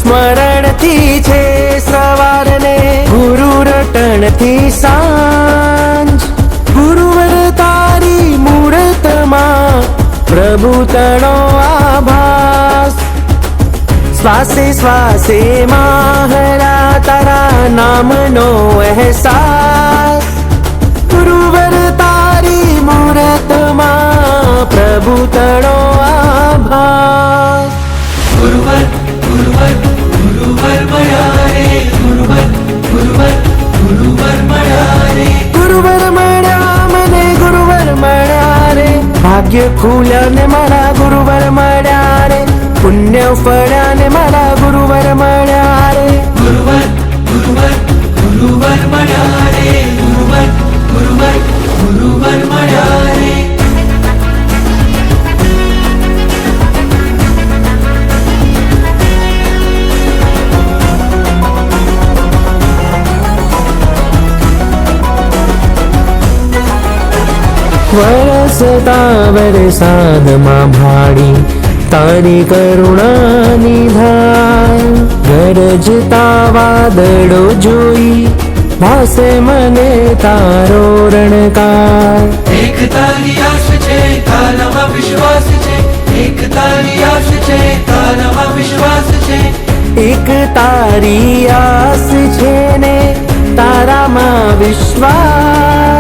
સ્મરણથી છે સવારને ગુરુ રટણથી સાંજ ગુરુવર તારી મૂર્તમાં પ્રભુ તણો આભાસ શ્વાસે શ્વાસે માહરા તારા નામનો અહેસાસ ગુરુવર તારી મૂર્તમાં પ્રભુ તણો આભાસ ગુરુવર ગુરુવર ગુરુવર મળ્યા રે ગુરુવર ગુરુવર ગુરુવર મળ્યા રે ગુરુવર મળ્યા મને ગુરુવર મળ્યા રે ભાગ્ય ખુલ્યા ને મારા ગુરુવર મળ્યા રે પુણ્ય ફળ્યા ને મારા ગુરુવર મળ્યા રે ગુરુવર ગુરુવર ગુરુવર મળ્યા રે ગુરુવર ગુરુવર ગુરુવર મળ્યા રે વરસતા વરસાદમાં ભાડી તારી કરુણાની ધાર ગરજતા વાદળો જોઈ ભાસે મને તારો રણકાર એક તારી આશ છે તારામાં વિશ્વાસ છે એક તારી આશ છે તારામાં વિશ્વાસ છે એક તારી આસ છે ને તારામાં વિશ્વાસ